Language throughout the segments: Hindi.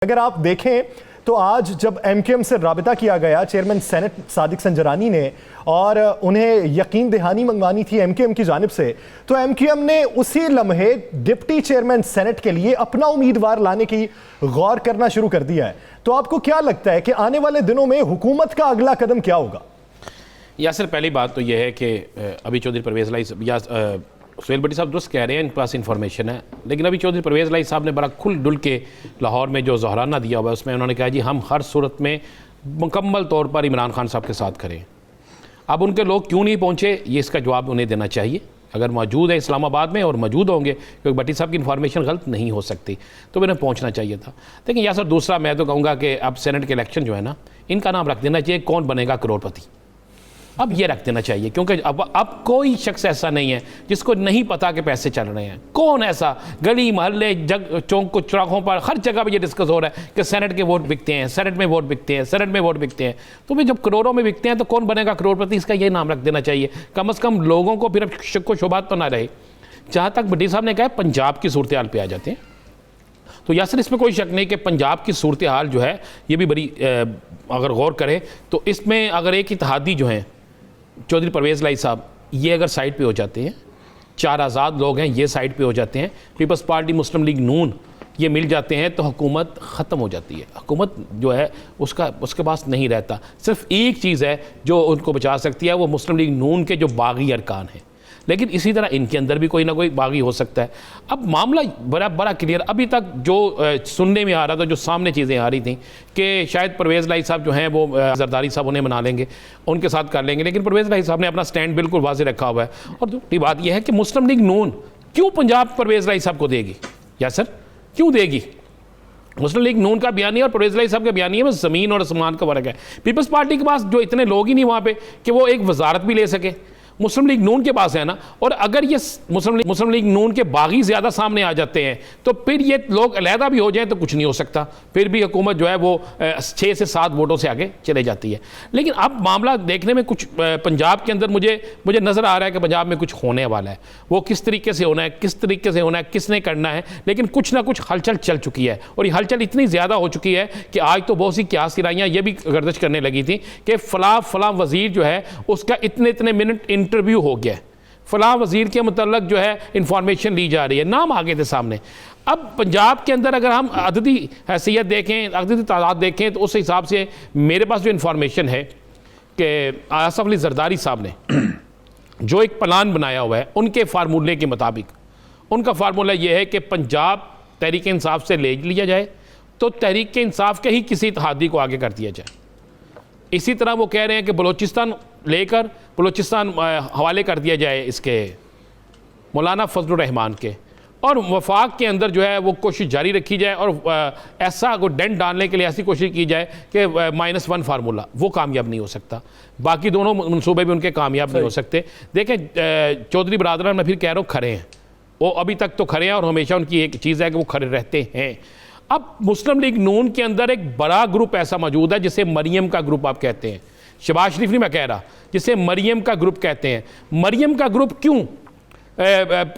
अगर आप देखें तो आज जब एमक्यूएम से राबिता किया गया चेयरमैन सेनेट सादिक संजरानी ने और उन्हें यकीन दहानी मंगवानी थी एमक्यूएम की जानिब से, तो एमक्यूएम ने उसी लम्हे डिप्टी चेयरमैन सेनेट के लिए अपना उम्मीदवार लाने की गौर करना शुरू कर दिया है। तो आपको क्या लगता है कि आने वाले दिनों में हुकूमत का अगला कदम क्या होगा? यासर, पहली बात तो यह है कि अभी चौधरी परवेज़ लाई या सुहेल भट्टी साहब दुरुस्त कह रहे हैं, इनके पास इन्फॉर्मेशन है, लेकिन अभी चौधरी परवेज़ लाई साहब ने बड़ा खुल डुल के लाहौर में जो ज़हराना दिया हुआ है उसमें उन्होंने कहा जी हम हर सूरत में मुकम्मल तौर पर इमरान खान साहब के साथ करें। अब उनके लोग क्यों नहीं पहुँचे, ये इसका जवाब उन्हें देना चाहिए। अगर मौजूद है इस्लामाबाद में और मौजूद होंगे, क्योंकि भट्टी साहब की इन्फॉर्मेशन गलत नहीं हो सकती, तो उन्हें पहुँचना चाहिए था। लेकिन यासर दूसरा मैं तो कहूँगा कि अब सेनेट के इलेक्शन जो है ना, इनका नाम रख देना चाहिए कौन बनेगा करोड़पति। अब ये रख देना चाहिए, क्योंकि अब कोई शख्स ऐसा नहीं है जिसको नहीं पता कि पैसे चल रहे हैं। कौन ऐसा गली मोहल्ले चौक को चौराहों पर हर जगह पर ये डिस्कस हो रहा है कि सेनेट के वोट बिकते हैं, सेनेट में वोट बिकते हैं, सेनेट में वोट बिकते हैं। तो भाई जब करोड़ों में बिकते हैं तो कौन बनेगा करोड़पति, इसका ये नाम रख देना चाहिए। कम से कम लोगों को फिर शक व शुबहत तो ना रहे। जहाँ तक भट्टी साहब ने कहा पंजाब की सूरत हाल पे आ जाते हैं, तो यासर इसमें कोई शक नहीं कि पंजाब की सूरत हाल जो है ये भी बड़ी अगर गौर करें तो इसमें अगर एक इत्तेहादी जो है चौधरी परवेज़ लाई साहब, ये अगर साइड पे हो जाते हैं, चार आज़ाद लोग हैं ये साइड पे हो जाते हैं, पीपल्स पार्टी मुस्लिम लीग नून ये मिल जाते हैं, तो हुकूमत ख़त्म हो जाती है। हुकूमत जो है उसके पास नहीं रहता। सिर्फ एक चीज़ है जो उनको बचा सकती है, वो मुस्लिम लीग नून के जो बागी अरकान हैं। लेकिन इसी तरह इनके अंदर भी कोई ना कोई बागी हो सकता है। अब मामला बड़ा क्लियर अभी तक जो सुनने में आ रहा था, जो सामने चीज़ें आ रही थी कि शायद परवेज़ लाई साहब जो हैं वो जरदारी साहब उन्हें मना लेंगे, उनके साथ कर लेंगे, लेकिन परवेज़ लाई साहब ने अपना स्टैंड बिल्कुल वाज़ेह रखा हुआ है। और दूसरी बात यह है कि मुस्लिम लीग नून क्यों पंजाब परवेज़ लाई साहब को देगी? या सर क्यों देगी? मुस्लिम लीग नून का बयानी और परवेज़ लाई साहब का बयानी में ज़मीन और आसमान का फ़र्क है। पीपल्स पार्टी के पास जो इतने लोग ही नहीं वहाँ पे कि वो एक वजारत भी ले सके, मुस्लिम लीग नून के पास है ना। और अगर ये मुस्लिम लीग नून के बागी ज़्यादा सामने आ जाते हैं तो फिर ये लोग अलहदा भी हो जाएं तो कुछ नहीं हो सकता, फिर भी हुकूमत जो है वो 6 से 7 वोटों से आगे चले जाती है। लेकिन अब मामला देखने में कुछ पंजाब के अंदर मुझे नज़र आ रहा है कि पंजाब में कुछ होने वाला है। वो किस तरीके से होना है, किस तरीके से होना है, किसने करना है, लेकिन कुछ ना कुछ हलचल चल चुकी है। और ये हलचल इतनी ज़्यादा हो चुकी है कि आज तो बहुत सी क्यास किराइयाँ ये भी गर्दिश करने लगी थी कि फ़लाँ वज़ीर जो है उसका इतने मिनट इंटरव्यू हो गया, फलां वज़ीर के मुतल्लक जो है इंफॉर्मेशन ली जा रही है, नाम आ गए थे सामने। अब पंजाब के अंदर अगर हम अददी हैसियत देखें, अददी तादाद देखें, तो उस हिसाब से मेरे पास जो इंफॉर्मेशन है कि आसफ अली जरदारी साहब ने जो एक प्लान बनाया हुआ है, उनके फार्मूले के मुताबिक उनका फार्मूला ये है कि पंजाब तहरीक इंसाफ से ले लिया जाए तो तहरीक इंसाफ के ही किसी इत्तेहादी को आगे कर दिया जाए। इसी तरह वो कह रहे हैं कि बलोचिस्तान लेकर बलोचिस्तान हवाले कर दिया जाए इसके मौलाना फजलुर रहमान के, और वफाक के अंदर जो है वो कोशिश जारी रखी जाए और ऐसा को डेंट डालने के लिए ऐसी कोशिश की जाए कि -1 फार्मूला वो कामयाब नहीं हो सकता। बाकी दोनों मनसूबे भी उनके कामयाब नहीं हो सकते। देखें चौधरी बरादरान मैं फिर कह रहा हूँ खड़े हैं, वो अभी तक तो खड़े हैं और हमेशा उनकी एक चीज़ है कि वो खड़े रहते हैं। अब मुस्लिम लीग नून के अंदर एक बड़ा ग्रुप ऐसा मौजूद है जिसे मरियम का ग्रुप आप कहते हैं, शहबाज शरीफ नहीं मैं कह रहा, जिसे मरियम का ग्रुप कहते हैं। मरियम का ग्रुप क्यों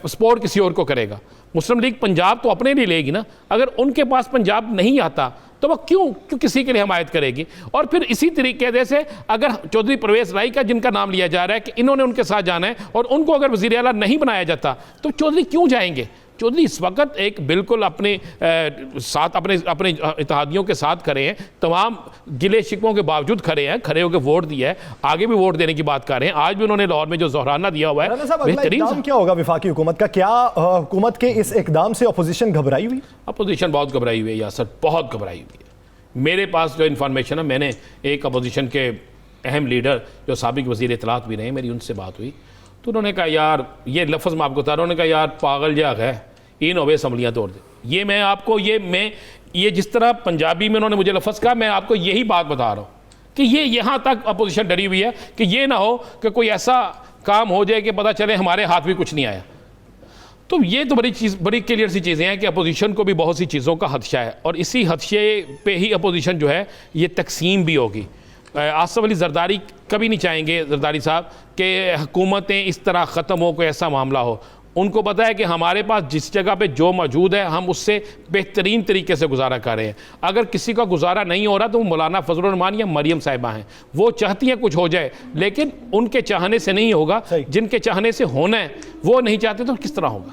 सपोर्ट किसी और को करेगा? मुस्लिम लीग पंजाब तो अपने लिए लेगी ना। अगर उनके पास पंजाब नहीं आता तो वह क्यों किसी के लिए हमायत करेगी? और फिर इसी तरीके से अगर चौधरी परवेज़ लाई का जिनका नाम लिया जा रहा है कि इन्होंने उनके साथ जाना है और उनको अगर वज़ीर आला नहीं बनाया जाता तो चौधरी क्यों जाएंगे? चौधरी इस वक्त एक बिल्कुल अपने साथ अपने इत्तेहादियों के साथ खड़े हैं, तमाम गिले शिकवों के बावजूद खड़े हैं, खड़े होकर वोट दिया है, आगे भी वोट देने की बात कर रहे हैं। आज भी उन्होंने लाहौर में जो ज़हराना दिया हुआ है बेहतरीन। क्या होगा विफाकी हुकूमत का? क्या हुकूमत के इस इकदाम से अपोजिशन घबराई हुई? अपोजिशन बहुत घबराई हुई है यासर, बहुत घबराई हुई है। मेरे पास जो इन्फॉर्मेशन है, मैंने एक अपोजिशन के अहम लीडर जो साबिक वज़ीर इत्तलात भी रहे, मेरी उनसे बात हुई तो उन्होंने कहा यार, ये लफ्ज़ मैं आपको बता रहा हूँ, उन्होंने कहा यार पागल जा है इन होवे असम्बलियाँ तोड़ दे। ये मैं आपको ये जिस तरह पंजाबी में उन्होंने मुझे लफ्ज़ कहा, मैं आपको यही बात बता रहा हूँ कि ये यहाँ तक अपोजिशन डरी हुई है कि ये ना हो कि कोई ऐसा काम हो जाए कि पता चले हमारे हाथ भी कुछ नहीं आया। तो ये तो बड़ी क्लियर सी चीज़ें हैं कि अपोजिशन को भी बहुत सी चीज़ों का खदशा है और इसी खदशे पे ही अपोजिशन जो है ये तकसीम भी होगी। आसफ अली जरदारी कभी नहीं चाहेंगे, जरदारी साहब, कि हुकूमतें इस तरह ख़त्म हो, कोई ऐसा मामला हो। उनको पता है कि हमारे पास जिस जगह पे जो मौजूद है हम उससे बेहतरीन तरीके से गुजारा कर रहे हैं। अगर किसी का गुजारा नहीं हो रहा तो वो मौलाना फजलुर रहमान या मरियम साहिबा हैं, वो चाहती हैं कुछ हो जाए, लेकिन उनके चाहने से नहीं होगा, जिनके चाहने से होना है वो नहीं चाहते तो किस तरह होगा।